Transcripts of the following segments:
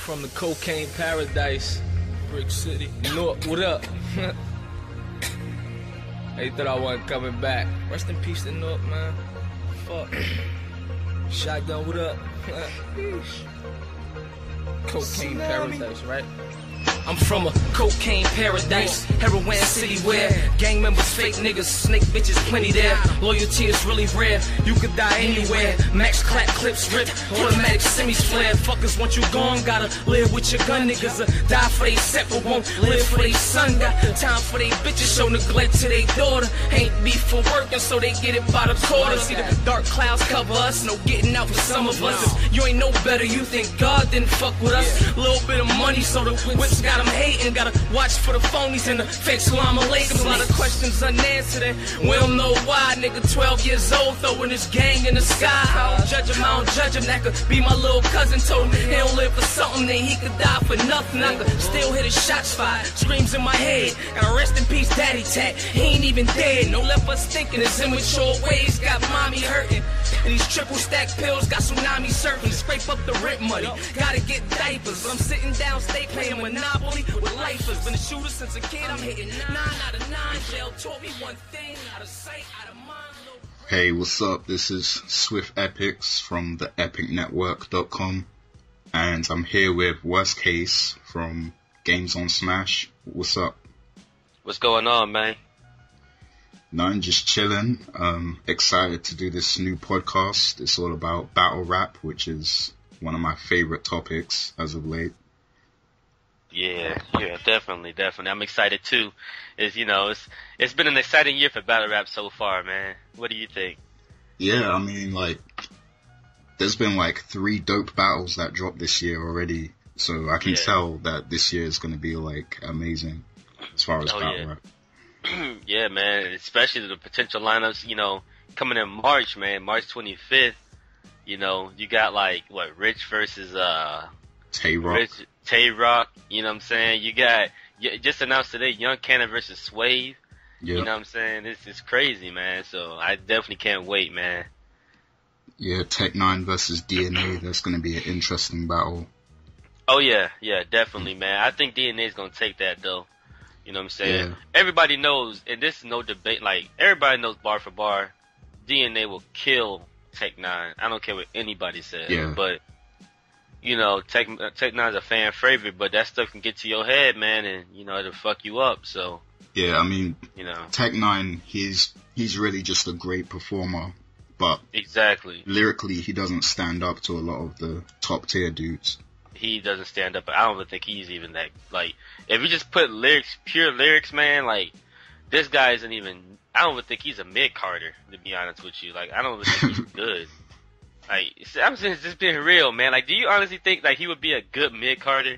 from the cocaine paradise, Brick City. North, what up? They thought I wasn't coming back. Rest in peace to North, man. Fuck. Shotgun, what up? Cocaine paradise, right? I'm from a cocaine paradise, heroin city where gang members, fake niggas, snake bitches, plenty there. Loyalty is really rare, you could die anywhere. Max clap, clips rip, automatic semis flare. Fuckers want you gone, gotta live with your gun. Niggas die for they set but won't live for they son. Got time for they bitches, show neglect to they daughter. Ain't beef for working, so they get it by the quarter. See the dark clouds cover us, no getting out for some of us. If you ain't no better, you think God didn't fuck with us. Little bit of money, so the whips got them hating. Gotta watch for the phonies and the fake salam alaikum. A lot of questions unanswered and we don't know why. Nigga 12 years old throwing his gang in the sky. I don't judge him, I don't judge him. That could be my little cousin. Told him he don't live for something, then he could die for nothing. I could still hear the shots fired, screams in my head. Gotta rest in peace, daddy tat. He ain't even dead. No left us thinking his immature ways got mommy hurting. And these triple stack pills got tsunami surfing. Scrape up the rent money, gotta get diapers. But I'm sitting down, stay playing Monopoly with lifers. Been a shooter since a kid, I'm hitting 9 out of 9. Jail taught me one thing, out of sight, out of mind. Hey, what's up? This is Swift Epics from the epicnetwork.com, and I'm here with WorseCase from Games on Smash. What's up? What's going on, man? Nothing, just chilling. Excited to do this new podcast. It's all about battle rap, which is one of my favorite topics as of late. Yeah, definitely. I'm excited too. It's been an exciting year for battle rap so far, man. What do you think? Yeah, I mean, there's been 3 dope battles that dropped this year already, so I can tell that this year is going to be amazing as far as battle rap. Yeah, man, especially the potential lineups, coming in March, man, March 25th. You got Rich versus Tay-Rock. Tay-Rock, you know what I'm saying? You got, just announced today, Young Kannon versus Swaby. Yep. You know what I'm saying? This is crazy, man. So I definitely can't wait, man. Yeah, Tech-9 versus DNA. That's going to be an interesting battle. Oh, yeah, definitely, man. I think DNA is going to take that, though. You know what I'm saying? Yeah. Everybody knows, and this is no debate, everybody knows bar for bar, DNA will kill Tech-9. I don't care what anybody says. Yeah. But, Tech-9's a fan favorite, but that stuff can get to your head, man, and, it'll fuck you up, so. Yeah, I mean, Tech-9, he's really just a great performer, but. Exactly. Lyrically, he doesn't stand up to a lot of the top tier dudes. He doesn't stand up. I don't even think he's even that, if you just put pure lyrics, man, this guy isn't even, I don't even think he's a mid-carder, to be honest with you. I don't even think he's good. I'm just being real, man. Do you honestly think, he would be a good mid-carder?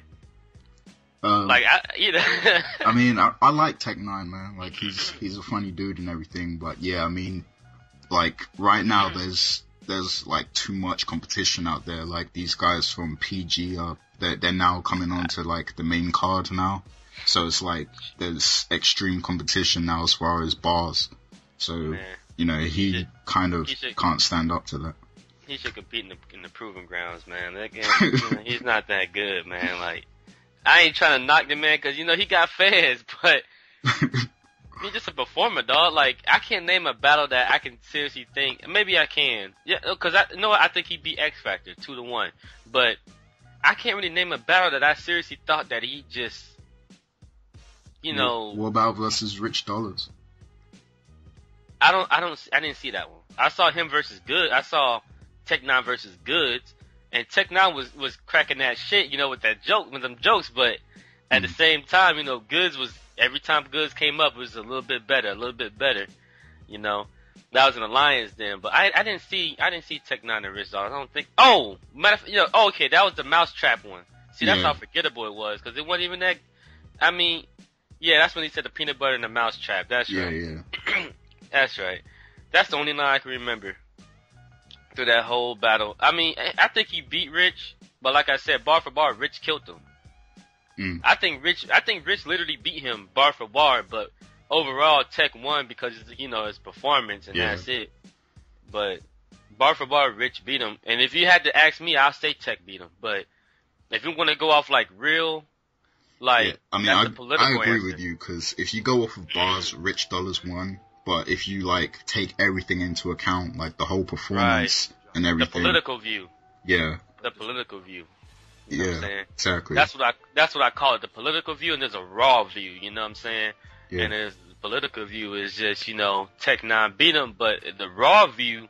I mean, I like Tech-9, man. He's a funny dude and everything, but yeah, I mean, right now there's too much competition out there. These guys from PG they're now coming on to the main card now. So it's there's extreme competition now as far as bars. So, he can't stand up to that. He should compete in the proving grounds, man. That game, he's not that good, man. I ain't trying to knock the man because, he got fans, but he's just a performer, dog. I can't name a battle that I can seriously think. Maybe I can. Yeah, because I think he beat X Factor 2-1. But I can't really name a battle that I seriously thought that he just, What about versus Rich Dollars? I didn't see that one. I saw him versus Good. I saw Tech-9 versus Goods. And Tech-9 was cracking that shit, with them jokes. But at the same time, Goods was, every time Goods came up, it was a little bit better. That was an alliance then. But I didn't see Tech-9 and Rich Dollars. I don't think. Oh, okay, that was the Mousetrap one. See, that's how forgettable it was because it wasn't even that. I mean, yeah, that's when he said the peanut butter and the mousetrap. That's right. Yeah. That's right. That's the only line I can remember through that whole battle. I mean, I think he beat Rich, but like I said, bar for bar, Rich killed him. I think Rich literally beat him bar for bar, but overall Tech won because his performance and that's it. But bar for bar, Rich beat him. And if you had to ask me, I'll say Tech beat him. But If you want to go off like real, like Yeah, I mean, that's a political I agree answer. Mm. with you, because if you go off of bars, Rich Dollars won. But if you like take everything into account, like the whole performance and The everything, political view. yeah, The political view. You know what I'm yeah, saying? exactly. That's what I call it, the political view, and there's a raw view, you know what I'm saying? Yeah. And there's the political view is just, you know, Tech 9 beat him, but the raw view,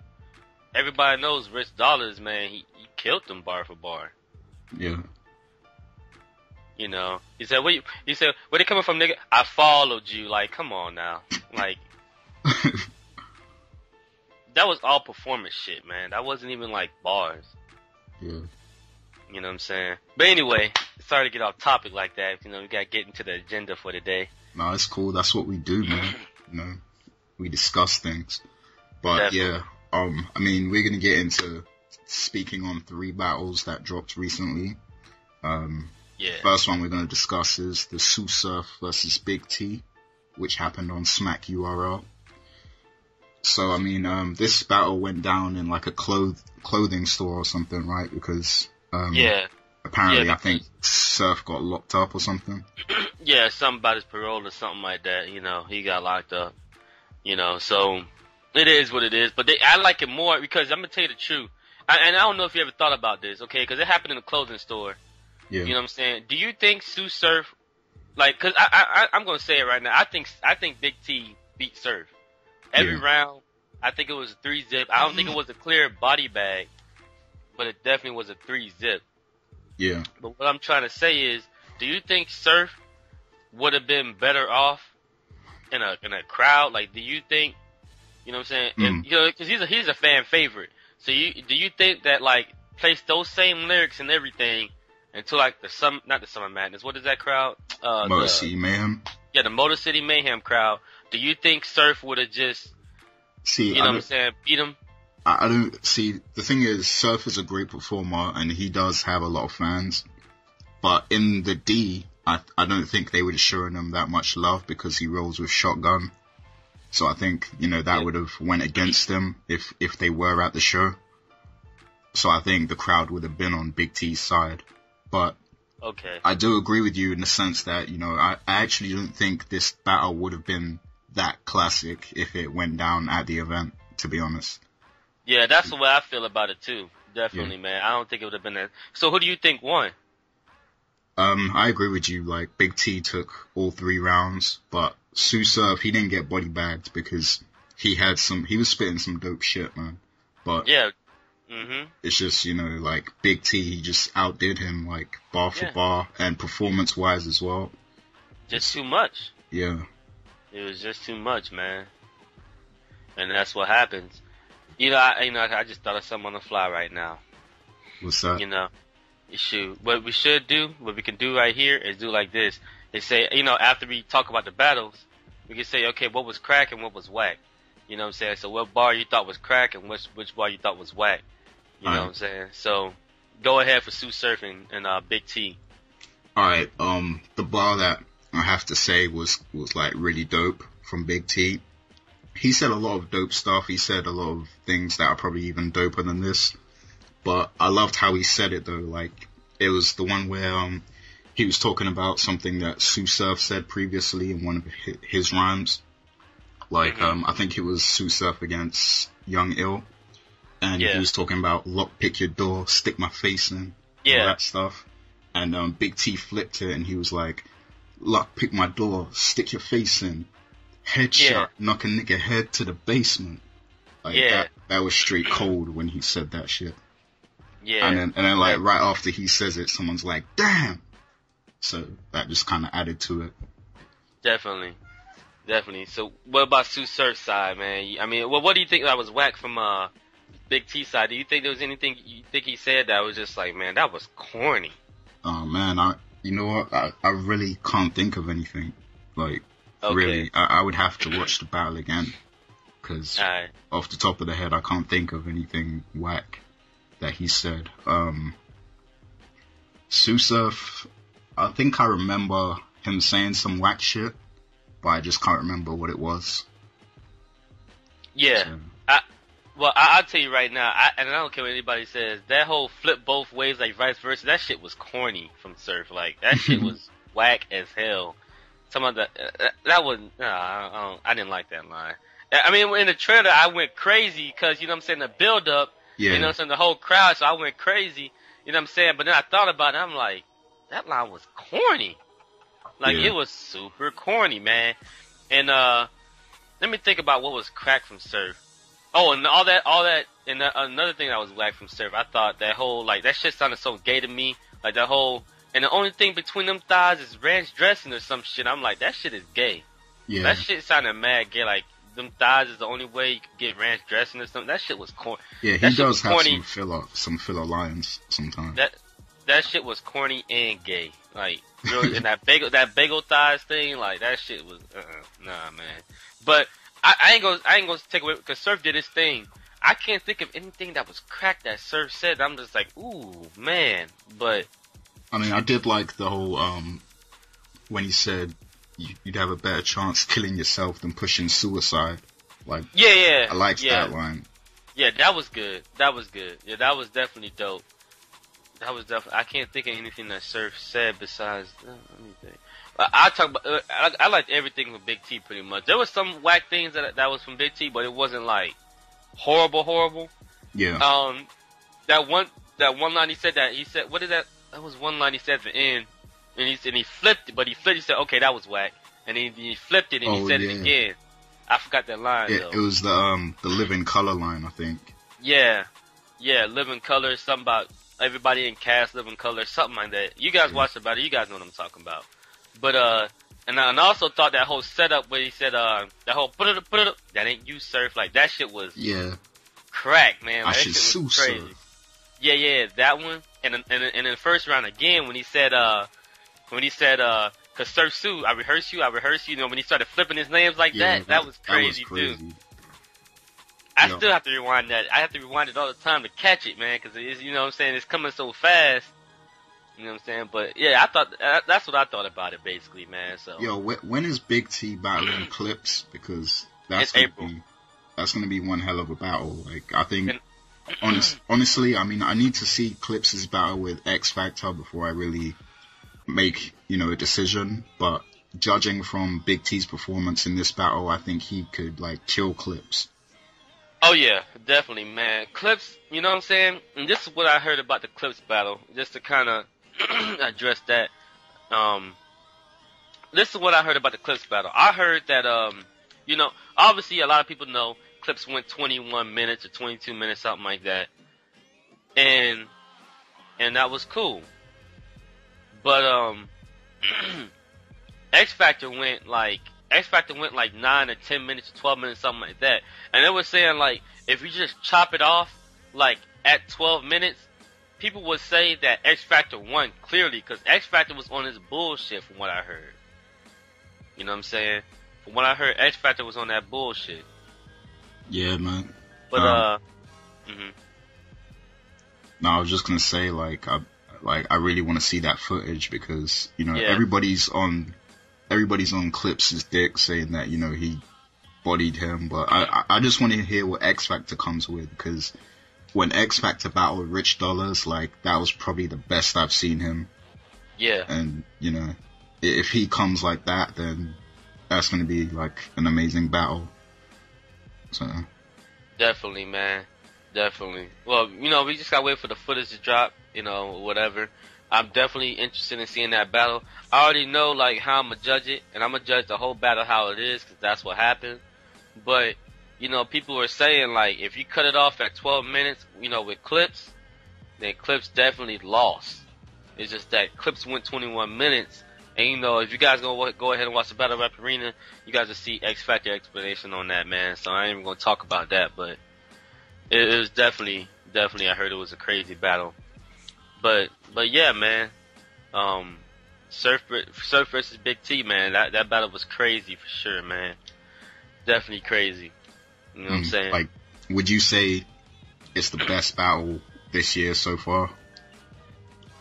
everybody knows Rich Dollars, man, he killed them bar for bar. Yeah. You know, he said, where they coming from, nigga? I followed you. Like, come on now. Like, that was all performance shit, man. That wasn't even like bars. Yeah. You know what I'm saying? But anyway, sorry to get off topic like that. You know, we gotta get into the agenda for the day. No, it's cool. That's what we do, man. You know, we discuss things. But Definitely. yeah, I mean, we're gonna get into speaking on 3 battles that dropped recently. Yeah. First one we're gonna discuss is the Tsu Surf versus Big T, which happened on Smack URL. So I mean, this battle went down in like a clothing store or something, right? Because Yeah. apparently Yeah, I think Surf got locked up or something. Yeah, something about his parole or something like that. You know, he got locked up. You know, so it is what it is. But I like it more because I'm gonna tell you the truth. And I don't know if you ever thought about this, okay? Because it happened in a clothing store. Yeah. You know what I'm saying? Do you think Tsu Surf, like, cause I'm gonna say it right now. I think Big T beat Surf every Yeah. round. I think it was a 3-zip. I don't think it was a clear body bag, but it definitely was a 3-zip. Yeah. But what I'm trying to say is, do you think Surf would have been better off in a crowd? Like, do you think, you know what I'm saying? If, you know, because he's a fan favorite. So do you think that, like, place those same lyrics and everything into like not the Summer Madness, what is that crowd? Motor City Mayhem. Yeah, the Motor City Mayhem crowd. Do you think Surf would have just, See, you know what I'm saying, beat him? I don't see. The thing is, Surf is a great performer and he does have a lot of fans. But in the D, I don't think they would have shown him that much love because he rolls with Shotgun. So I think, you know, that would have went against them if they were at the show. So I think the crowd would have been on Big T's side. But Okay. I do agree with you in the sense that, you know, I actually don't think this battle would have been that classic if it went down at the event, to be honest. Yeah, that's the way I feel about it too. Definitely, man. I don't think it would have been that. So who do you think won? I agree with you. Like, Big T took all 3 rounds, but Tsu Surf, he didn't get body bagged because he was spitting some dope shit, man. But Yeah. it's just, you know, like, Big T, he just outdid him, like, bar for bar and performance-wise as well. Just too much. Yeah. It was just too much, man. And that's what happens. I just thought of something on the fly right now. What's that? You know, shoot, what we can do right here is do like this. They say, you know, after we talk about the battles, we can say, okay, what was crack and what was whack? You know what I'm saying? So what bar you thought was crack and which bar you thought was whack? You know what I'm saying? So go ahead for Tsu Surf and Big T. Alright, the bar that I have to say was like really dope from Big T. He said a lot of dope stuff. He said a lot of things that are probably even doper than this. But I loved how he said it though. Like, it was the one where he was talking about something that Tsu Surf said previously in one of his rhymes. Like, I think it was Tsu Surf against Young Ill. And he was talking about lock pick your door, stick my face in, all that stuff. And Big T flipped it and he was like, lock pick my door, stick your face in, headshot, knock a nigga head to the basement. Like, that was straight cold when he said that shit. Yeah. And then like right after he says it, someone's like, damn. So that just kind of added to it. Definitely. So what about Tsu Surf's side, man? I mean, what do you think that was whack from Big T side? Do you think there was anything you think he said that was just like, man, that was corny? Oh man, you know what? I really can't think of anything. Like, really, I would have to watch the battle again. Because off the top of the head, I can't think of anything whack that he said. Tsu Surf, I think I remember him saying some whack shit, but I just can't remember what it was. Yeah. So. Well, I'll tell you right now, and I don't care what anybody says, that whole flip both ways, like vice versa, that shit was corny from Surf. Like, that shit was whack as hell. Some of that was, I didn't like that line. I mean, in the trailer, I went crazy because, you know what I'm saying, the build up, you know what I'm saying, the whole crowd, so I went crazy, you know what I'm saying, but then I thought about it, I'm like, that line was corny. Like, it was super corny, man. And, let me think about what was crack from Surf. Oh, and all that, and another thing that was whack from Surf, I thought that whole, like, that shit sounded so gay to me. Like, that whole, and the only thing between them thighs is ranch dressing or some shit. I'm like, that shit is gay. Yeah. That shit sounded mad gay. Like, them thighs is the only way you could get ranch dressing or something. That shit was corny. Yeah, he does have some filler lines sometimes. That shit was corny and gay. Like, really, and that bagel thighs thing, like, that shit was, nah, man. But, I ain't gonna take away, because Surf did his thing. I can't think of anything that was crack that Surf said. I'm just like, ooh, man. But I mean, I did like the whole, when he said you'd have a better chance killing yourself than pushing suicide. Like, yeah. I liked that line. Yeah, that was good. Yeah, that was definitely dope. I can't think of anything that Surf said besides, let me think. I talk about, I liked everything from Big T pretty much. There was some whack things that was from Big T, but it wasn't like horrible. Yeah. That one line he said, what is that? That was one line he said at the end, and he flipped it, but he said, okay, that was whack, and he flipped it and he said it again. I forgot that line though. It was the Live in Color line, I think. Yeah, Live in Color, something about everybody in cast Live in Color, something like that. You guys watched about it, you guys know what I'm talking about. But, and I also thought that whole setup where he said, that whole put it up, that ain't you, Surf, like, that shit was crack, man. Like, that shit was crazy. Yeah, that one. And in the first round again, when he said, cause Surf Sue, I rehearse you, you know, when he started flipping his names like that was crazy, too. I still have to rewind that. I have to rewind it all the time to catch it, man, cause it's, you know what I'm saying, it's coming so fast. You know what I'm saying? But yeah, I thought that's what I thought about it basically, man. So when is Big T battling Clips? Because that's gonna be one hell of a battle. Like, I think honestly, I mean, I need to see Clips' battle with X Factor before I really make, you know, a decision. But judging from Big T's performance in this battle, I think he could like kill Clips. Oh yeah, definitely, man. Clips, you know what I'm saying? And this is what I heard about the Clips battle, just to kind of address that. This is what I heard about the Clips battle. I heard that, you know, obviously a lot of people know Clips went 21 minutes or 22 minutes, something like that. And that was cool. But, X Factor went like 9 or 10 minutes or 12 minutes, something like that. And they were saying, like, if you just chop it off, like, at 12 minutes, people would say that X Factor won clearly, because X Factor was on his bullshit from what I heard. You know what I'm saying? From what I heard, X Factor was on that bullshit. Yeah, man. But, No, I was just gonna say, I really want to see that footage, because, you know, everybody's on Clips' dick saying that, you know, he bodied him, but I just want to hear what X Factor comes with, because when X Factor battled Rich Dollars, like, that was probably the best I've seen him. Yeah. And, you know, if he comes like that, then that's going to be, like, an amazing battle. So. Definitely, man. Definitely. Well, you know, we just gotta wait for the footage to drop, you know, whatever. I'm definitely interested in seeing that battle. I already know, like, how I'm gonna judge it, and I'm gonna judge the whole battle how it is, because that's what happened. But, you know, people were saying, like, if you cut it off at 12 minutes, you know, with Clips, then Clips definitely lost. It's just that Clips went 21 minutes, and, you know, if you guys go ahead and watch the Battle Rap Arena, you guys will see X Factor explanation on that, man. So I ain't even gonna talk about that, but it was definitely, I heard it was a crazy battle. But yeah, man. Surf versus Big T, man. That battle was crazy for sure, man. Definitely crazy. You know what I'm saying? Like, would you say it's the best battle this year so far?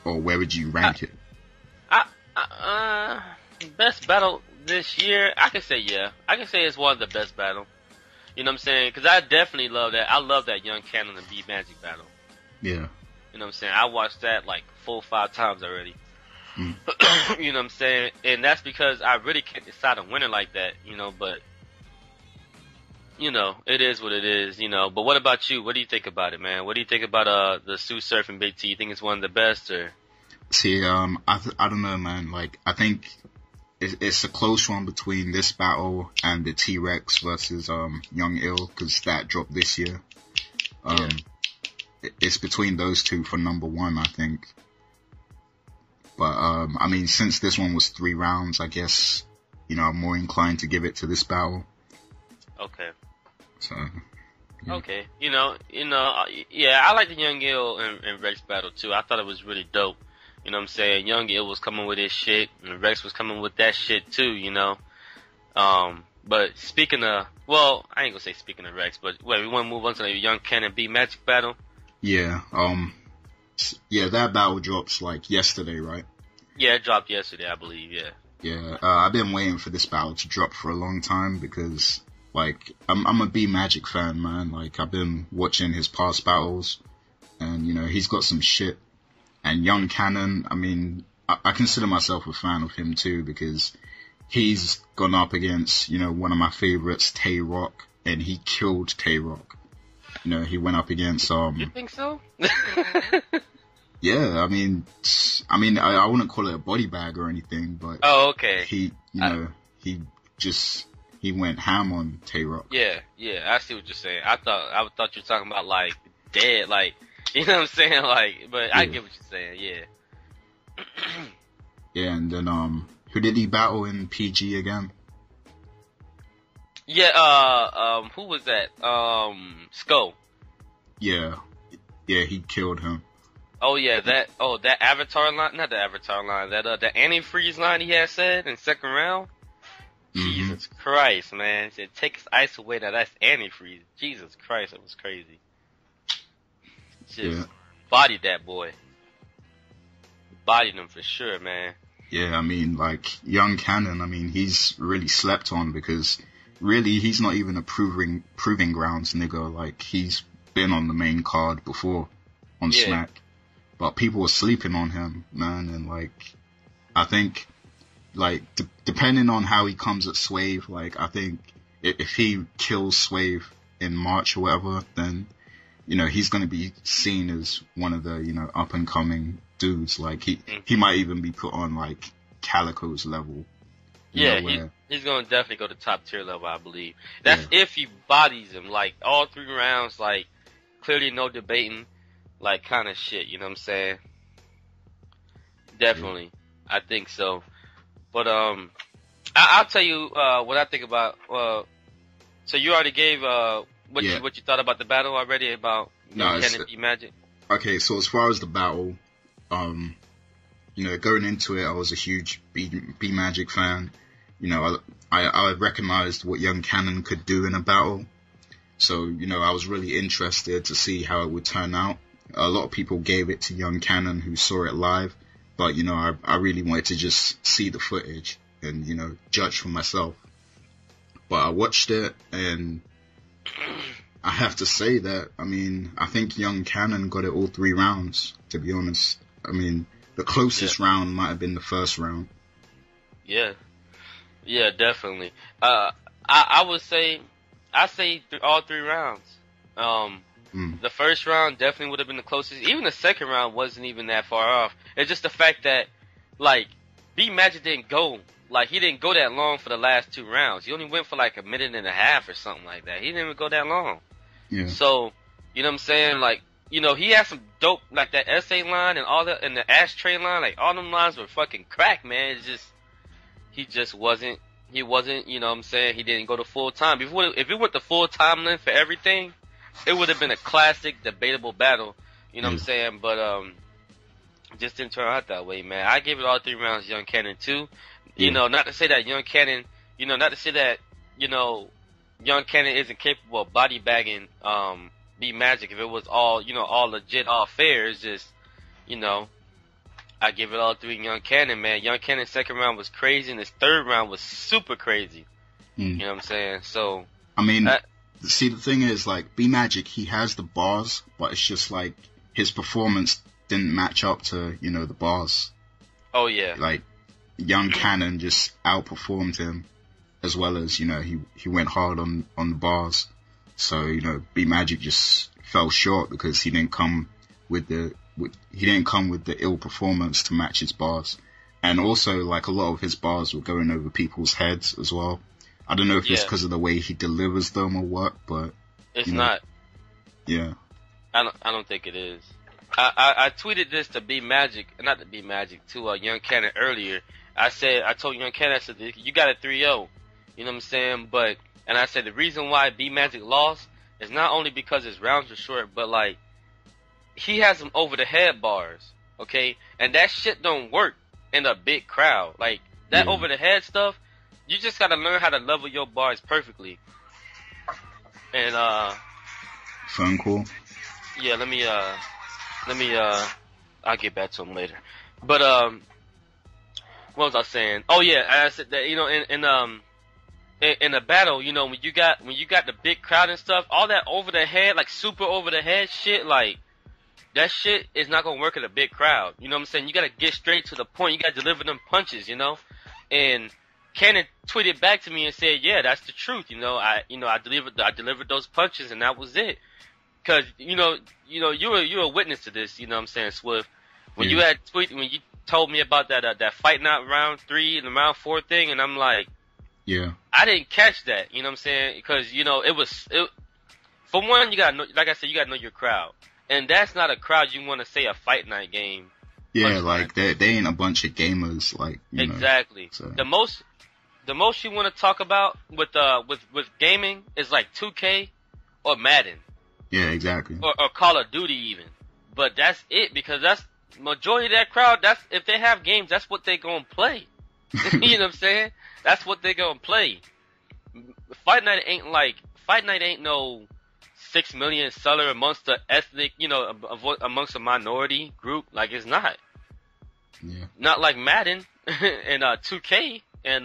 Or where would you rank it? Best battle this year? I can say yeah. I can say it's one of the best battle. You know what I'm saying? Because I definitely love that. I love that Young Kannon and B Magic battle. Yeah. You know what I'm saying? I watched that like 4 or 5 times already. Mm. You know what I'm saying? And that's because I really can't decide a winner like that, you know, but, you know, it is what it is, you know. But what about you? What do you think about it, man? What do you think about the Tsu Surf and Big T? You think it's one of the best, or? See, I don't know, man. Like, I think it's a close one between this battle and the T-Rex versus Young Ill, because that dropped this year. Yeah. It's between those two for number 1, I think. But I mean, since this one was 3 rounds, I guess, you know, I'm more inclined to give it to this battle. Okay. So. Yeah. Okay. You know, yeah, I like the Young Ill and Rex battle too. I thought it was really dope. You know what I'm saying? Young Ill was coming with his shit, and Rex was coming with that shit too, you know. But speaking of, well, I ain't gonna say speaking of Rex, but wait, we want to move on to the Young Kannon B Magic battle. Yeah. Yeah, that battle drops like yesterday, right? Yeah, it dropped yesterday, I believe. Yeah. Yeah. I've been waiting for this battle to drop for a long time because, like, I'm a B Magic fan, man. Like, I've been watching his past battles, and you know he's got some shit. And Young Kannon, I mean, I consider myself a fan of him too because he's gone up against, you know, one of my favorites, Tay Rock, and he killed Tay Rock. You know, he went up against You think so? Yeah, I mean, I wouldn't call it a body bag or anything, but oh, okay. He went ham on Tay Rock. Yeah, I see what you're saying. I thought you were talking about like dead, like, you know what I'm saying, like, but yeah. I get what you're saying. Yeah. Yeah, and then who did he battle in PG again? Yeah, who was that? Skull. Yeah, he killed him. Oh yeah, that Avatar line, not the Avatar line, that the antifreeze line he had said in second round. Mm-hmm. Jesus Christ, man! He said, "Take his ice away." Now that's antifreeze. Jesus Christ, it was crazy. Just bodied that boy. Bodied him for sure, man. Yeah, I mean, like Young Kannon. I mean, he's really slept on because really he's not even a proving grounds nigga. Like he's been on the main card before on Smack. But people were sleeping on him, man, and like, I think, like, depending on how he comes at Swave, like, I think if he kills Swave in March or whatever, then, you know, he's gonna be seen as one of the, you know, up and coming dudes. Like, he might even be put on like Calico's level. Yeah, he's gonna definitely go to top tier level, I believe. That's if he bodies him, like, all 3 rounds, like, clearly no debating. Like, kind of shit, you know what I'm saying? Definitely. Yeah. I think so. But, I'll tell you, what I think about, so you already gave, what you thought about the battle already, about Kannon B Magic? Okay, so as far as the battle, you know, going into it, I was a huge B Magic fan. You know, I recognized what Young Kannon could do in a battle. So, you know, I was really interested to see how it would turn out. A lot of people gave it to Young Kannon who saw it live, but, you know, I really wanted to just see the footage and, you know, judge for myself. But I watched it, and I have to say that, I mean, I think Young Kannon got it all 3 rounds, to be honest. I mean, the closest round might have been the first round. Yeah. Yeah, definitely. I would say, all 3 rounds. The first round definitely would have been the closest. Even the second round wasn't even that far off. It's just the fact that, like, B Magic didn't go, like, he didn't go that long for the last 2 rounds. He only went for like a minute and a half or something like that. He didn't even go that long. Yeah. So, you know what I'm saying? Like, you know, he had some dope, like that essay line and all that, and the ashtray line, like, all them lines were fucking crack, man. It's just, he wasn't, you know what I'm saying? He didn't go to full time. If it went to full time length for everything, it would have been a classic, debatable battle, you know what I'm saying? But, just didn't turn out that way, man. I gave it all 3 rounds to Young Kannon, too. You know, not to say that Young Kannon, you know, Young Kannon isn't capable of body bagging, B Magic. If it was all, you know, all legit, all fair, it's just, you know, I give it all 3 Young Kannon, man. Young Cannon's second round was crazy, and his third round was super crazy. You know what I'm saying? So, I mean, See, the thing is, like, B Magic, he has the bars, but it's just like his performance didn't match up to, you know, the bars. Oh yeah. Like, young Kannon just outperformed him, as well as, you know, he went hard on the bars. So, you know, B Magic just fell short because he didn't come with the ill performance to match his bars. And also, like, a lot of his bars were going over people's heads as well. I don't know if it's because of the way he delivers them or what, but it's not. Yeah. I don't think it is. I tweeted this to B Magic, not to B Magic, to Young Kannon earlier. I told Young Kannon, I said, you got a 3-0. You know what I'm saying? And I said the reason why B Magic lost is not only because his rounds were short, but like he has some over the head bars, okay? And that shit don't work in a big crowd. Like that over the head stuff. You just gotta learn how to level your bars perfectly. And phone call. Yeah, let me I'll get back to him later. But what was I saying? Oh yeah, I said that, you know, in a battle, you know, when you got the big crowd and stuff, all that over the head, like super over the head shit, like that shit is not gonna work in a big crowd. You know what I'm saying? You gotta get straight to the point. You gotta deliver them punches, you know. And Kannon tweeted back to me and said, "Yeah, that's the truth. You know, I delivered those punches, and that was it." Cause you know, you're a witness to this. You know what I'm saying, Swift? When you told me about that fight night round 3 and the round 4 thing, and I'm like, yeah, I didn't catch that. You know what I'm saying? Because you know, for one, you gotta know, like I said, you gotta know your crowd, and that's not a crowd you want to say a fight night game. Yeah, like they ain't a bunch of gamers, like exactly. So. The most you want to talk about with gaming is like 2K or Madden. Yeah, exactly. Or Call of Duty even. But that's it, because that's majority of that crowd. That's if they have games, that's what they gonna play. You know what I'm saying? That's what they gonna play. Fight night ain't no 6 million seller amongst the ethnic, you know, amongst a minority group. Like it's not. Yeah. Not like Madden and 2K. And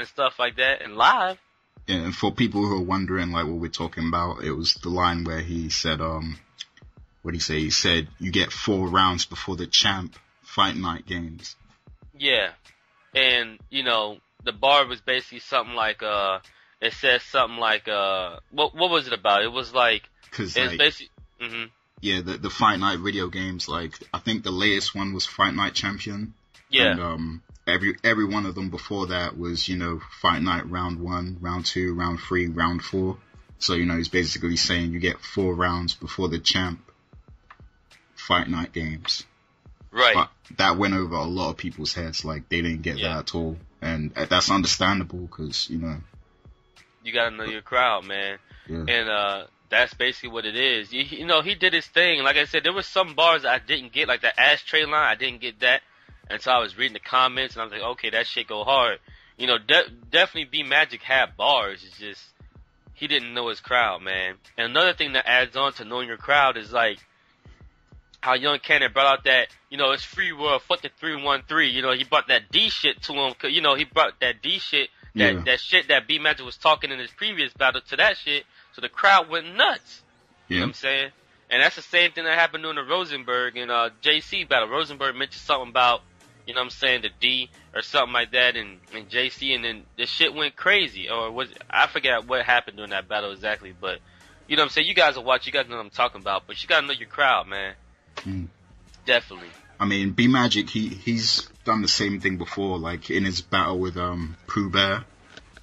stuff like that, and live. Yeah, and for people who are wondering, like, what we're talking about, it was the line where he said, what did he say? He said, you get 4 rounds before the champ fight night games. Yeah. And, you know, the bar was basically something like, it says something like, what was it about? It was like, it's like, basically, yeah, the fight night video games, like, I think the latest one was Fight Night Champion. Yeah. And, every one of them before that was, you know, Fight Night round 1, round 2, round 3, round 4. So, you know, he's basically saying you get 4 rounds before the champ Fight Night games. Right. But that went over a lot of people's heads. Like, they didn't get that at all. And that's understandable because, you know. You gotta know your crowd, man. Yeah. And, that's basically what it is. You know, he did his thing. Like I said, there were some bars I didn't get, like the ashtray line, I didn't get that. And so I was reading the comments, and I was like, okay, that shit go hard. You know, definitely B Magic had bars. It's just, he didn't know his crowd, man. And another thing that adds on to knowing your crowd is like, how Young Kannon brought out that, you know, it's free world, fuck the 313. You know, he brought that D shit to him. You know, he brought that D shit, that shit that B Magic was talking in his previous battle to that shit. So the crowd went nuts. You know what I'm saying? And that's the same thing that happened during the Rosenberg and JC battle. Rosenberg mentioned something about, you know what I'm saying, the D or something like that, and JC, and then the shit went crazy. Or I forget what happened during that battle exactly, but you know what I'm saying, you guys will watch, you guys know what I'm talking about, but you gotta know your crowd, man. Definitely. I mean, B Magic, he's done the same thing before, like in his battle with Pooh Bear,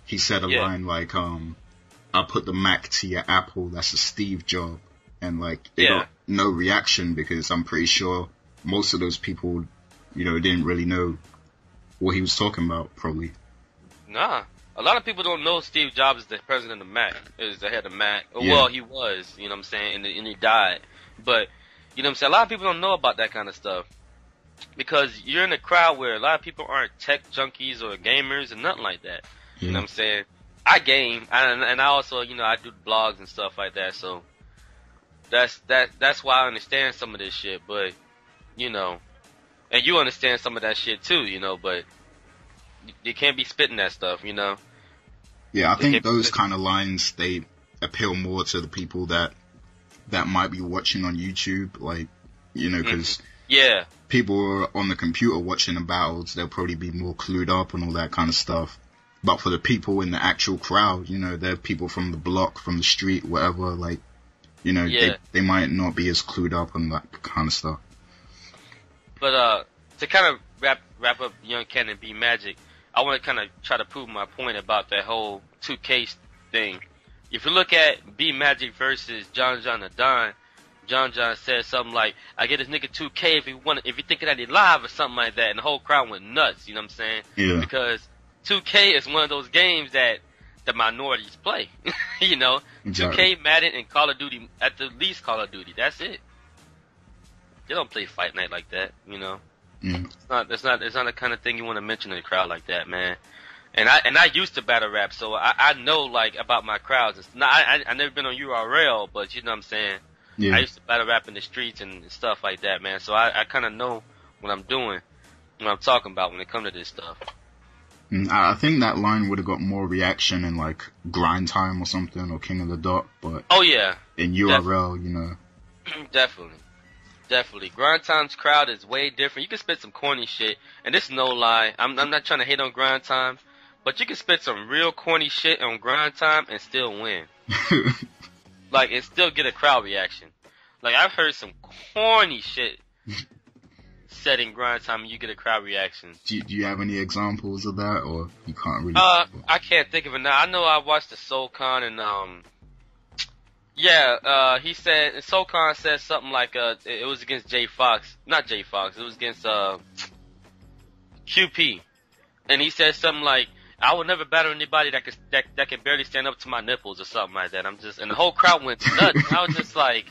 he said a line like, I put the Mac to your Apple, that's a Steve job. And like, they got no reaction because I'm pretty sure most of those people, you know, didn't really know what he was talking about, probably. Nah. A lot of people don't know Steve Jobs is the president of Mac, is the head of Mac. Yeah. Well, he was, you know what I'm saying, and he died. But, you know what I'm saying, a lot of people don't know about that kind of stuff. Because you're in a crowd where a lot of people aren't tech junkies or gamers and nothing like that. You know what I'm saying? I game, and I also, you know, I do blogs and stuff like that, so that's why I understand some of this shit, but, you know, and you understand some of that shit too, you know, but you can't be spitting that stuff, you know? Yeah, I think those kind of lines, appeal more to the people that might be watching on YouTube, like, you know, because yeah, people on the computer watching the battles, they'll probably be more clued up and all that kind of stuff. But for the people in the actual crowd, you know, they're people from the block, from the street, whatever, like, you know, they might not be as clued up on that kind of stuff. But to kind of wrap up Young Kannon B Magic, I want to kind of try to prove my point about that whole 2K thing. If you look at B Magic versus John the Don, John said something like, "I get this nigga 2K if you thinking that he live," or something like that, and the whole crowd went nuts. You know what I'm saying? Yeah. Because 2K is one of those games that the minorities play. You know, exactly. 2K, Madden, and Call of Duty, at the least Call of Duty. That's it. They don't play Fight Night like that. You know. Mm. It's not the kind of thing you want to mention in a crowd like that, man. And I used to battle rap, so I know like about my crowds. It's not, I never been on URL, but you know what I'm saying. Yeah. I used to battle rap in the streets and stuff like that, man. So I kind of know what I'm doing, what I'm talking about when it comes to this stuff. I think that line would have got more reaction in like Grind Time or something, or King of the Dot, but oh yeah, in URL, you know. Definitely. Grind Time's crowd is way different. You can spit some corny shit, and this is no lie. I'm not trying to hate on Grind Time, but you can spit some real corny shit on Grind Time and still win. Like, and still get a crowd reaction. Like, I've heard some corny shit said in Grind Time and you get a crowd reaction. Do you have any examples of that, or you can't really? I can't think of it now. I know I watched the SoulCon and, he said, SoulCon said something like, it was against not Jay Fox, it was against, QP. And he said something like, "I would never battle anybody that can barely stand up to my nipples," or something like that. And the whole crowd went nuts. And I was just like,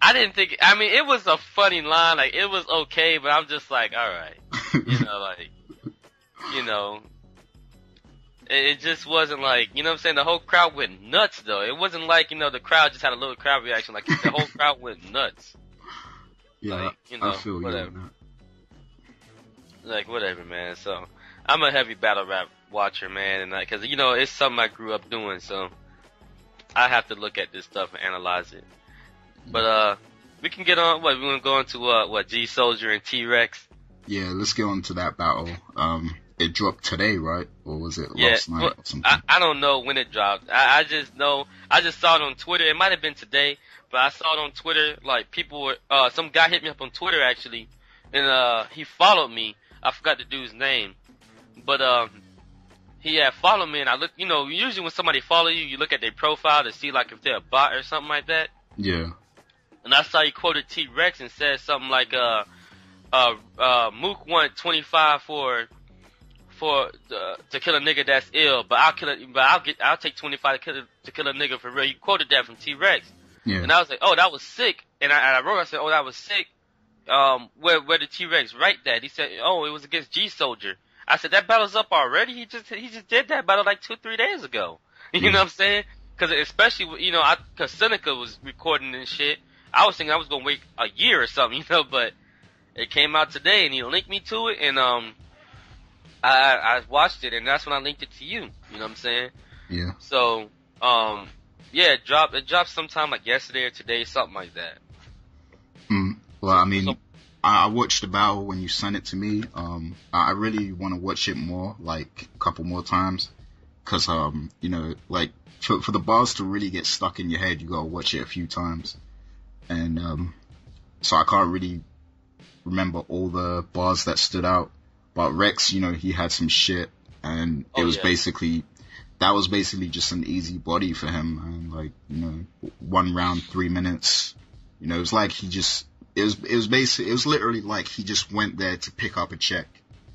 I didn't think, I mean, it was a funny line, like, it was okay, but I'm just like, alright. It just wasn't like, you know what I'm saying, the whole crowd went nuts, though. It wasn't like, you know, the crowd just had a little crowd reaction, like, the whole crowd went nuts. Yeah, like, you know, I feel whatever. you on that. Like, whatever, man. So, I'm a heavy battle rap watcher, man, and because, you know, it's something I grew up doing, so I have to look at this stuff and analyze it. But, we can get on, we want to go into, G Souldier and T-Rex? Yeah, let's get on to that battle. It dropped today, right? Or was it last night or something? I don't know when it dropped. I just know, I just saw it on Twitter. It might have been today, but I saw it on Twitter. Like, people were, some guy hit me up on Twitter, actually, and, he followed me. I forgot the dude's name. But, he had followed me, and I looked, you know, usually when somebody follow you, you look at their profile to see, like, if they're a bot or something like that. Yeah. And I saw he quoted T-Rex and said something like, Mook want 25 to kill a nigga that's ill, but I'll take 25 to kill a nigga for real. He quoted that from T-Rex. Yeah. And I was like, oh, that was sick. And I wrote, I said, oh, that was sick. Where did T-Rex write that? He said, oh, it was against G Souldier. I said, that battle's up already? He just did that battle like 2-3 days ago. You know what I'm saying? Cause especially, you know, cause Seneca was recording and shit. I was thinking I was gonna wait a year or something, you know, but it came out today and he linked me to it and, I watched it and that's when I linked it to you. You know what I'm saying? Yeah. So, yeah, it dropped sometime like yesterday or today, something like that. Well, I mean, I watched the battle when you sent it to me. I really want to watch it more, like a couple more times, cause you know, like for the bars to really get stuck in your head, you gotta watch it a few times, and so I can't really remember all the bars that stood out. But Rex, you know, he had some shit, and it was basically just an easy body for him, and like, you know, 1 round 3 minutes. You know, it was like it was literally like he just went there to pick up a check,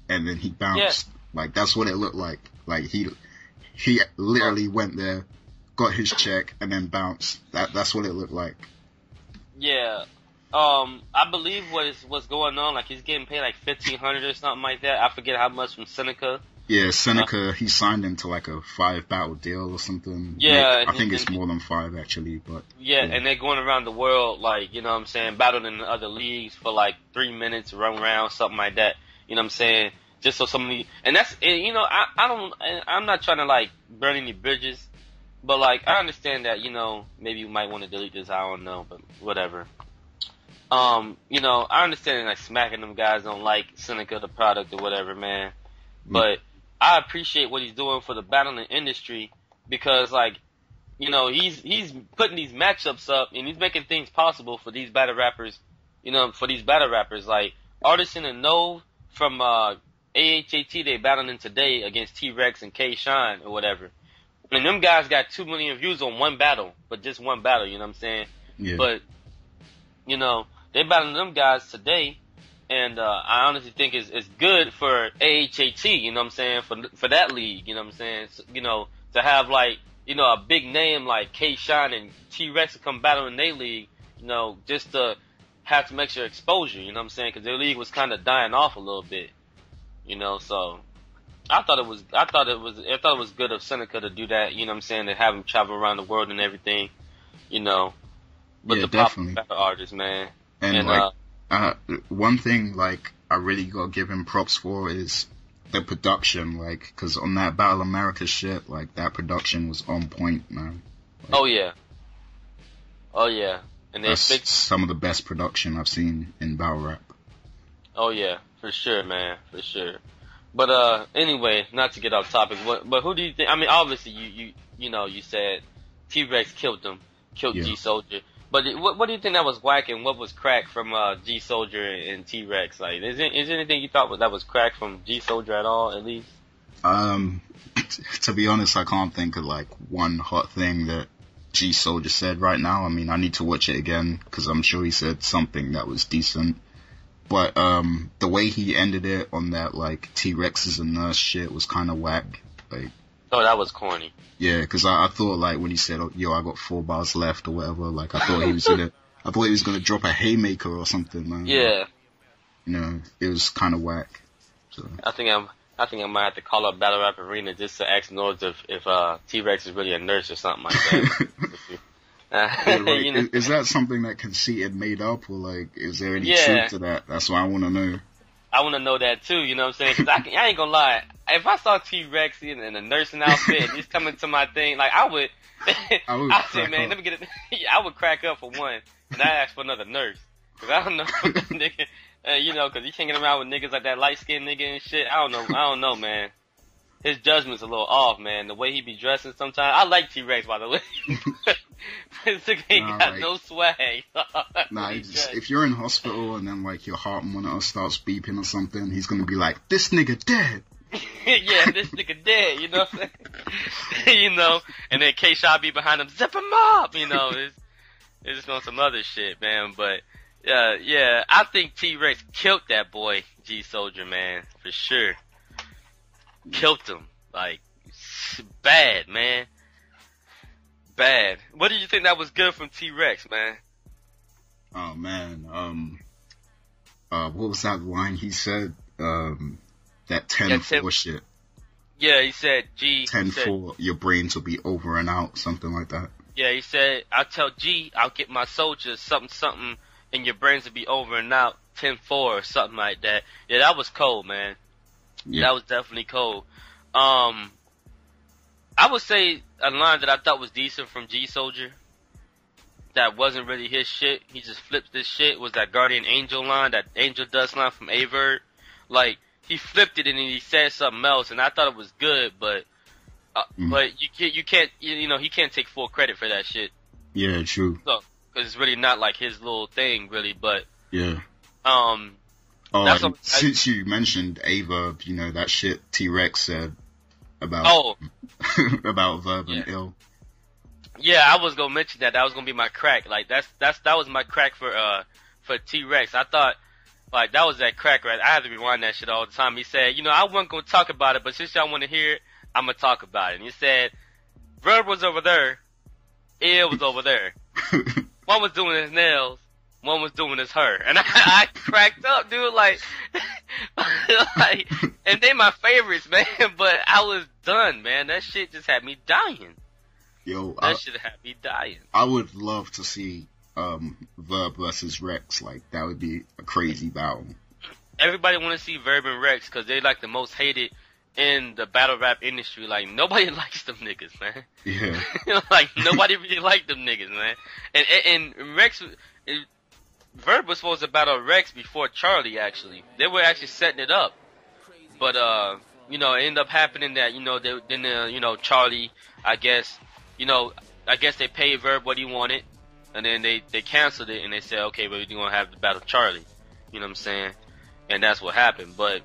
and then he bounced. Yeah. Like, that's what it looked like. Like, he literally went there, got his check, and then bounced. That's what it looked like. Yeah. I believe what's going on, like, he's getting paid like $1,500 or something like that. I forget how much from Seneca. Yeah, Seneca, he signed him to like a 5 battle deal or something. Yeah. Like, I think it's more than 5 actually, but. Yeah, and they're going around the world, like, you know what I'm saying, battling in other leagues for like 3 minutes, run around, something like that. You know what I'm saying? Just so somebody, and that's, you know, I'm not trying to like burn any bridges, But like, I understand that, you know, maybe you might want to delete this. I don't know, but whatever. You know, I understand like smacking them guys don't like Seneca the product or whatever, man. But I appreciate what he's doing for the battling industry because, like, you know, he's putting these matchups up and he's making things possible for these battle rappers. You know, for these battle rappers like Artisan and Nove from AHAT, they battling today against T-Rex and K-Shine or whatever. And them guys got 2 million views on one battle, but just one battle, you know what I'm saying? Yeah. But, you know, they battling them guys today, and I honestly think it's good for AHAT, you know what I'm saying, for that league, you know what I'm saying? So, you know, to have, like, you know, a big name like K-Shine and T-Rex to come battle in their league, you know, just to have some extra exposure, you know what I'm saying? Because their league was kind of dying off a little bit, you know, so... I thought it was good of Seneca to do that, you know what I'm saying, to have him travel around the world and everything, you know. But the definitely. popular artists, man. And like, one thing like I really gotta give him props for is the production, like, cause on that Battle America shit, like that production was on point, man. Like, oh yeah, and they that's some of the best production I've seen in battle rap. Oh yeah, for sure, man, for sure. But anyway, not to get off topic, but who do you think? I mean, obviously you know you said T-Rex killed G Souldier. But what do you think that was whack and what was crack from G Souldier and T-Rex? Like, is there anything you thought that was crack from G Souldier at all, at least? To be honest, I can't think of like one hot thing that G Souldier said right now. I mean, I need to watch it again because I'm sure he said something that was decent. But the way he ended it on that like T-Rex is a nurse shit was kind of whack. Like, oh, that was corny. Yeah, because I thought like when he said, oh, "Yo, I got 4 bars left" or whatever, like I thought he was gonna drop a haymaker or something, man. Yeah. You know, it was kind of whack. So. I think I might have to call up Battle Rap Arena just to ask Nords if T-Rex is really a nurse or something like that. Yeah, like, you know? Is that something that Conceited made up, or like, is there any truth to that? That's what I want to know. I want to know that too, you know what I'm saying? Cause I ain't gonna lie, if I saw T-Rex in a nursing outfit and he's coming to my thing, like I would I'd say, man, let me get it. I would crack up for one, and I ask for another nurse, cause I don't know what that nigga, you know, cause he can't get around with niggas like that light skinned nigga and shit. I don't know, man. His judgment's a little off, man. The way he be dressing sometimes. I like T-Rex, by the way. This nigga ain't got no swag. Nah, if you're in hospital and then like your heart monitor starts beeping or something, he's gonna be like, "This nigga dead." Yeah, this nigga dead. You know what I'm saying? You know, and then K-Shot be behind him, zip him up. You know, it's just on some other shit, man. But yeah, I think T-Rex killed that boy G Souldier, man, for sure. Killed him, like, bad, man. Bad. What did you think that was good from T-Rex, man? Oh, man, what was that line he said, that 10-4 shit? Yeah, he said, 10-4, your brains will be over and out, something like that. Yeah, he said, I'll tell G, I'll get my soldiers something, and your brains will be over and out, 10-4 or something like that. Yeah, that was cold, man. Yeah. That was definitely cold. I would say a line that I thought was decent from G Souldier that wasn't really his shit. He just flipped this shit. Was that Guardian Angel line, that Angel Dust line from A.V.R.S. Like, he flipped it and he said something else, and I thought it was good, but you can't, you know, he can't take full credit for that shit. Yeah, true. So, cause it's really not like his little thing, really. But yeah. Since you mentioned A.V.R.S., you know, that shit T-Rex said about about Verb and Ill. Yeah, I was gonna mention that. That was gonna be my crack. Like that was my crack for T-Rex. I thought like that was that crack, right? I had to rewind that shit all the time. He said, you know, I wasn't gonna talk about it, but since y'all want to hear it, I'm gonna talk about it. And he said, Verb was over there, Ill was over there. One was doing his nails. One was doing his hair, and I cracked up, dude. Like, and they my favorites, man. But I was done, man. That shit just had me dying. Yo, that shit had me dying. I would love to see Verb versus Rex. Like, that would be a crazy battle. Everybody want to see Verb and Rex because they like the most hated in the battle rap industry, like, nobody likes them niggas, man. Yeah. Like, nobody really liked them niggas, man. And Rex, Verb was supposed to battle Rex before Charlie, actually. They were actually setting it up. But, you know, it ended up happening that, you know, Charlie, I guess they paid Verb what he wanted, and then they canceled it, and they said, okay, but we're going to have the battle Charlie. You know what I'm saying? And that's what happened. But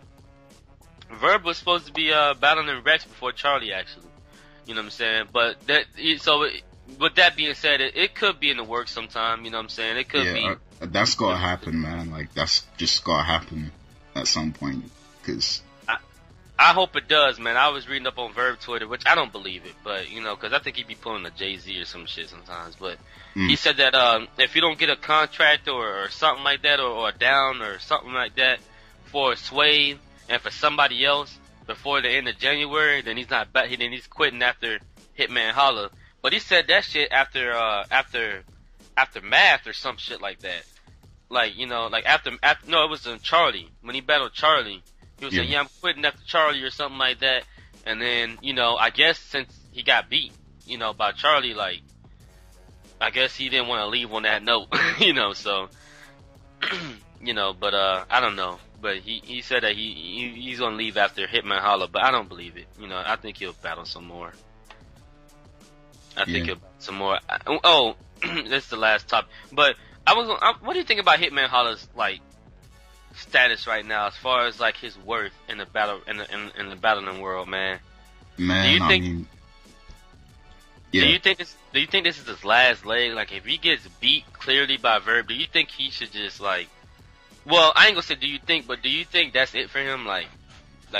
Verb was supposed to be battling Rex before Charlie, actually. You know what I'm saying? But with that being said, it could be in the works sometime. You know what I'm saying? It could be. That's gotta happen, man. Like, that's just gotta happen at some point. Cause I hope it does, man. I was reading up on Verb Twitter, which I don't believe it, but, you know, because I think he'd be pulling a Jay-Z or some shit sometimes. But he said that if you don't get a contract or something like that, or a down or something like that for Sway and for somebody else before the end of January, then he's not back. Then he's quitting after Hitman Holla. But he said that shit after Math or some shit like that. Like, you know, like after no, it was in Charlie. When he battled Charlie, he was saying, yeah, I'm quitting after Charlie or something like that. And then, you know, I guess since he got beat, you know, by Charlie, like, I guess he didn't want to leave on that note, you know, so, you know, but, I don't know. But he said that he's gonna leave after Hitman Holla, but I don't believe it. You know, I think he'll battle some more. I think he'll battle some more. Oh, this is the last topic. But what do you think about Hitman Holla's, like, status right now, as far as, like, his worth in the battle in the battling world, man? Man, do you think, I mean, yeah. Do you think this is his last leg? Like, if he gets beat clearly by Verb, do you think he should just, like, well, I ain't gonna say do you think, but do you think that's it for him? Like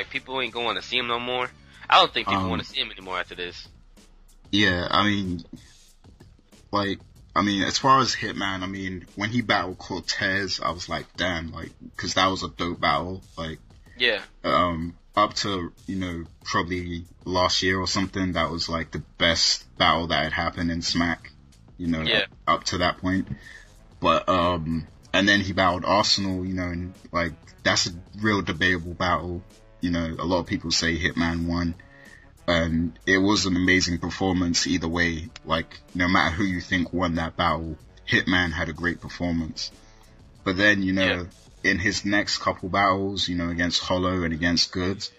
people ain't going to see him no more? I don't think people want to see him anymore after this. Yeah, I mean, as far as Hitman, I mean, when he battled Cortez, I was like, damn, like, cause that was a dope battle. Like, yeah. Up to, you know, probably last year or something, that was like the best battle that had happened in Smack, you know, up to that point. But, and then he battled Arsenal, you know, and, like, that's a real debatable battle. You know, a lot of people say Hitman won. And it was an amazing performance either way. Like, no matter who you think won that battle, Hitman had a great performance. But then, you know, in his next couple battles, you know, against Hollow and against Goods,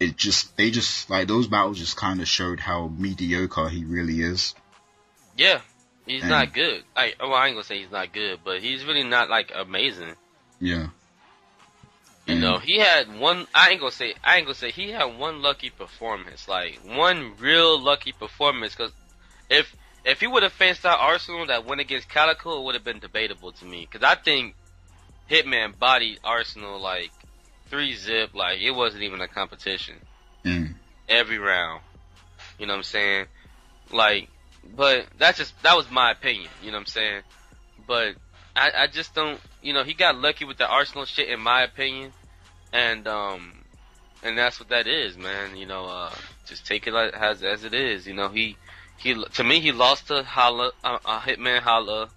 they just, like, those battles just kind of showed how mediocre he really is. Yeah. He's not good. I ain't gonna say he's not good, but he's really not, like, amazing. Yeah. You know, he had one. I ain't gonna say he had one lucky performance, like one real lucky performance. Cause if he would have faced out Arsenal that went against Calico, it would have been debatable to me. Cause I think Hitman bodied Arsenal like 3-zip, like it wasn't even a competition. Every round. You know what I'm saying? Like, but that was my opinion. You know what I'm saying? But I just don't, you know, he got lucky with the Arsenal shit in my opinion, and that's what that is, man. You know, just take it as it is. You know, he to me he lost to Holla, Hitman Holla.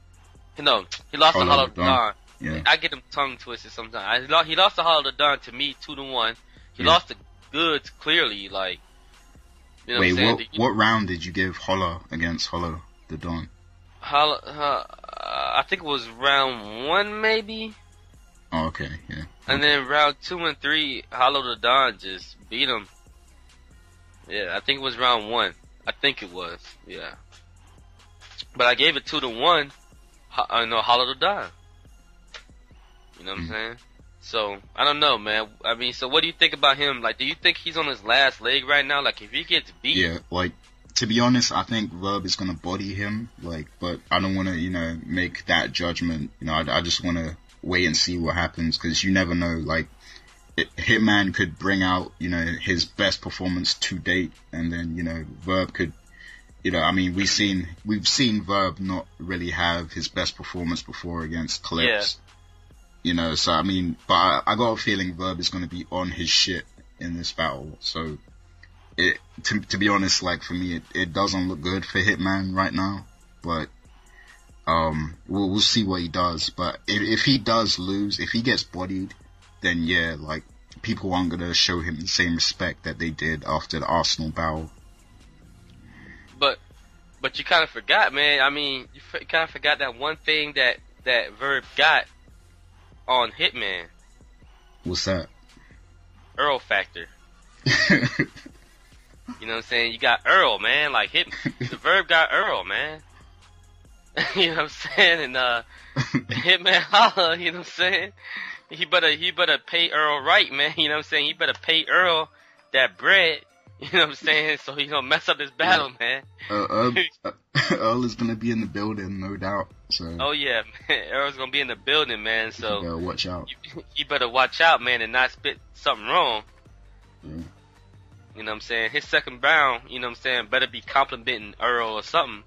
No, he lost to Holla Don. Yeah. I get him tongue twisted sometimes. He lost to Holla Don to me 2-1. He lost to Goods clearly, like. You know Wait, what round did you give Holla against Holla the Don? I think it was round 1, maybe. Oh, okay, yeah. And then round 2 and 3, Hollow the Don just beat him. Yeah, I think it was round 1. I think it was, yeah. But I gave it 2-1. Hollow the Don. You know what I'm saying? So, I don't know, man. I mean, so what do you think about him? Like, do you think he's on his last leg right now? Like, if he gets beat... Yeah, like, to be honest, I think Verb is going to body him, like, but I don't want to, you know, make that judgment. You know, I just want to wait and see what happens, because you never know, like, Hitman could bring out, you know, his best performance to date, and then, you know, Verb could, you know, I mean, we've seen Verb not really have his best performance before against Clips. Yeah. You know, so, I mean, but I got a feeling Verb is going to be on his shit in this battle, so... To be honest, like, for me, it doesn't look good for Hitman right now, but, we'll see what he does. But if he does lose, if he gets bodied, then yeah, like, people aren't gonna show him the same respect that they did after the Arsenal battle. But you kind of forgot, man. I mean, you kind of forgot that one thing that Verb got on Hitman. What's that? Earl factor. You know what I'm saying? You got Earl, man. Like the Verb got Earl, man. You know what I'm saying? And Hitman Holla, you know what I'm saying? He better pay Earl right, man. You know what I'm saying? He better pay Earl that bread. You know what I'm saying? So he don't mess up his battle, man. Earl is gonna be in the building, no doubt. So. Oh yeah, man. Earl's gonna be in the building, man. So you watch out. You better watch out, man, and not spit something wrong. Yeah. You know what I'm saying? His second round, you know what I'm saying, better be complimenting Earl or something.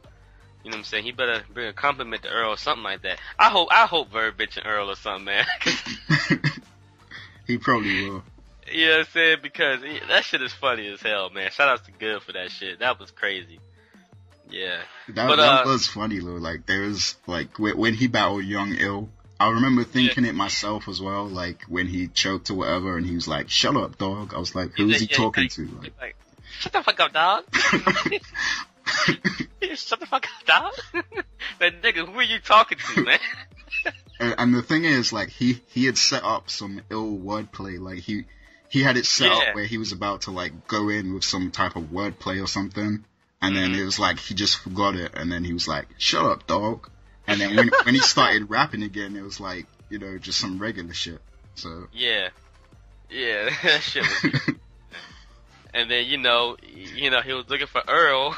You know what I'm saying? He better bring a compliment to Earl or something like that. I hope Verb bitching Earl or something, man. He probably will. You know what I'm saying? Because that shit is funny as hell, man. Shout out to Good for that shit. That was crazy. Yeah. That was funny, though. Like, there was, like, when he battled Young Ill, I remember thinking it myself as well, like, when he choked or whatever, and he was like, shut up, dog. I was like, who is he talking to? Like, shut the fuck up, dog. Shut the fuck up, dog. That nigga, who are you talking to, man? And the thing is, like, he had set up some ill wordplay. Like, he had it set up where he was about to, like, go in with some type of wordplay or something. And then it was like, he just forgot it. And then he was like, shut up, dog. And then when he started rapping again, it was like, you know, just some regular shit. So. Yeah, that shit was And then, you know, he was looking for Earl.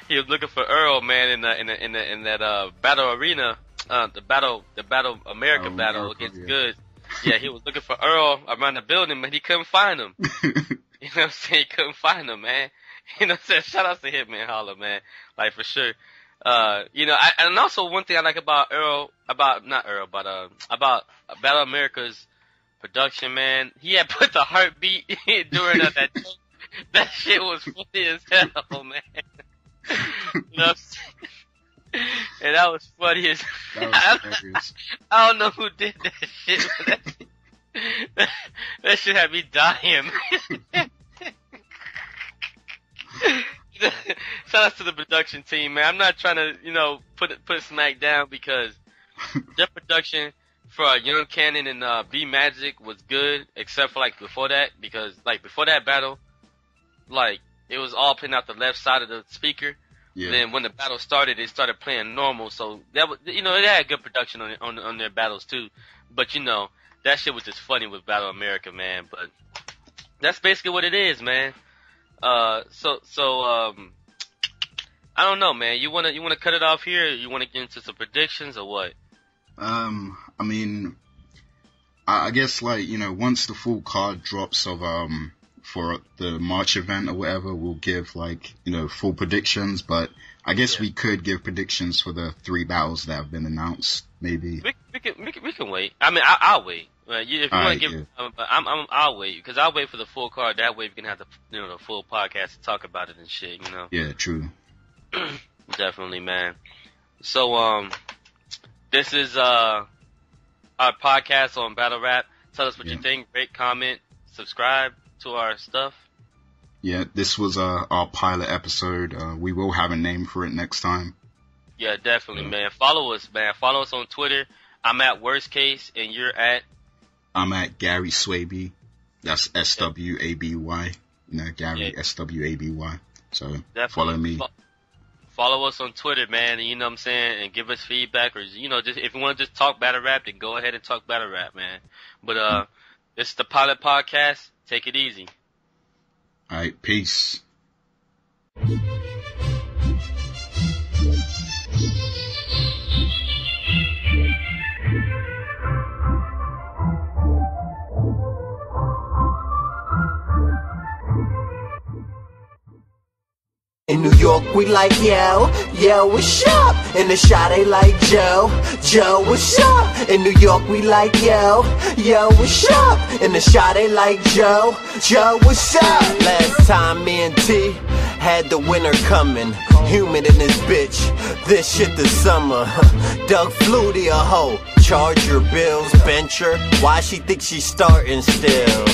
He was looking for Earl, man, in that battle arena, the battle America battle against Good. Yeah, he was looking for Earl around the building, but he couldn't find him. You know what I'm saying? He couldn't find him, man. You know what I'm saying? Shout out to Hitman Holla, man. Like, for sure. You know, and also one thing I like about about Battle America's production, man. He had put the heartbeat during that. That shit was funny as hell, man. You know what I'm saying? And that was funny as I don't know who did that shit, but that shit had me dying, man. Shout out to the production team, man. I'm not trying to, you know, put smack down because their production for Young Kannon and B-Magic was good, except for like before that, because like before that battle, like it was all playing out the left side of the speaker. Yeah. Then when the battle started, it started playing normal. So that was, you know, it had good production on their battles too. But you know, that shit was just funny with Battle America, man. But that's basically what it is, man. So I don't know, man. You wanna cut it off here? Or you wanna get into some predictions or what? I mean, I guess like, you know, once the full card drops of for the March event or whatever, we'll give like, you know, full predictions. But I guess we could give predictions for the 3 battles that have been announced. Maybe we can wait. I mean, I'll wait. If you want to give, I'll wait because I'll wait for the full card. That way we can have the full podcast to talk about it and shit. You know. Yeah, true. Definitely, man. So this is our podcast on battle rap. Tell us what you think. Rate, comment, subscribe to our stuff. Yeah, this was our pilot episode. We will have a name for it next time. Yeah, definitely, man. Follow us, man. Follow us on Twitter. I'm at WorseCase, and you're at. I'm at Gary Swaby. That's Swaby. You know, Gary Swaby. So definitely. Follow me. Follow us on Twitter, man. And you know what I'm saying, and give us feedback, or you know, just if you want to just talk battle rap, then go ahead and talk battle rap, man. But this is the pilot podcast. Take it easy. All right, peace. In New York, we like yo, what's up? In the shot, they like Joe, what's up? In New York, we like yo, what's up? In the shot, they like Joe, what's up? Last time me and T had the winter coming, humid in this bitch. This shit the summer. Doug Flutie a hoe. charge your bills, venture. Why she think she's starting still?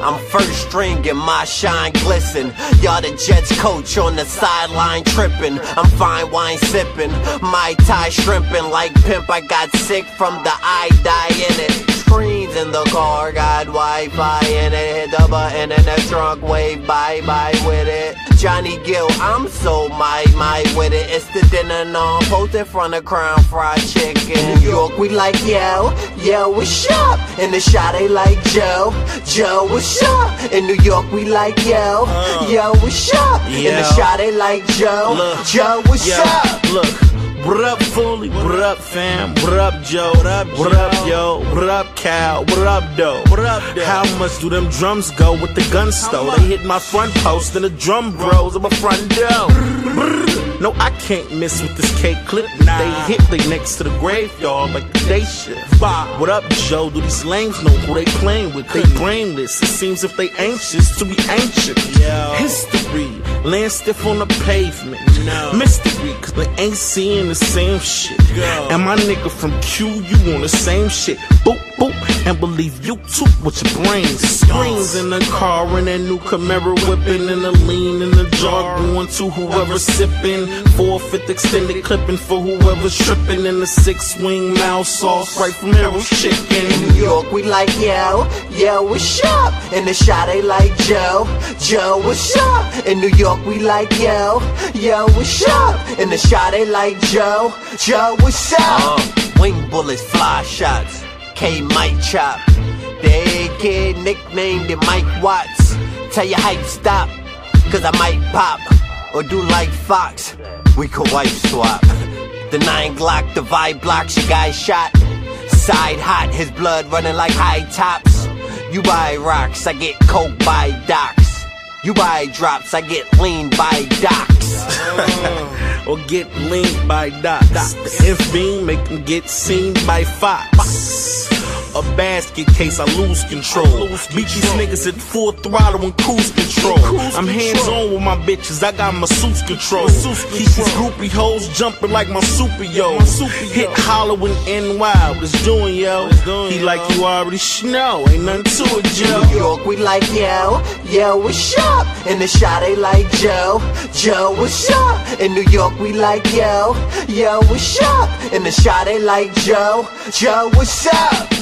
I'm first string and my shine glisten. Y'all the Jets coach on the sideline tripping. I'm fine wine sipping, my tie shrimping like pimp. I got sick from the eye dye in it. Screens in the car, got Wi-Fi in it. Hit the button in the trunk, wave bye-bye with it. Johnny Gill, I'm so my with it. It's the dinner non post in front of Crown Fried Chicken. In New York, we like yo, what's up? In the shot, they like Joe, what's up? In New York, we like yo, what's up? In the shot, they like Joe, what's up? Look. What up, Foolie? What up, fam? What up, Joe? What up, yo? What up, Cal? What up, though? What up, though? How much do them drums go with the gun stove? They hit my front post and the drum bros at my front door. No, I can't miss with this cake clip. They hit they next to the graveyard like the day shift. What up, Joe? Do these lames know who they playing with? They brainless. It seems if they anxious to be ancient. History, land stiff on the pavement. Mystery, cause they ain't seeing the same shit. And my nigga from Q, you on the same shit. Boop, boop, and believe you too with your brains. Screens in the car and that new Camaro whipping, and the lean in the jar going to whoever's sipping. 4/5 extended clipping for whoever's tripping. In the 6-wing mouse sauce right from Harold's Chicken. In New York, we like yo, what's up? In the shot, they like Joe, what's up? In New York, we like yo, what's up? In the shot, they like Joe, what's up? Wing bullets, fly shots, K Mike chop. The AK nicknamed it Mike Watts. Tell your hype stop, cause I might pop. Or do like Fox, we could wife swap. The 9 Glock, the vibe blocks, your guy shot. Side hot, his blood running like high tops. You buy rocks, I get coke by docks. You buy drops, I get lean by docks. Or get lean by docs. The F-beam make them get seen by Fox. A basket case, I lose control. Beat these niggas at full throttle and cruise control. I'm hands-on with my bitches, I got my suits control. Keep these groupie hoes jumping like my super yo. Hit holler when NY, what it's doing, yo. He like you already know, ain't nothing to it, Joe. In New York, we like yo, what's up? In the shot, they like Joe, what's up? In New York, we like yo, what's up? In the shot, they like Joe, what's up?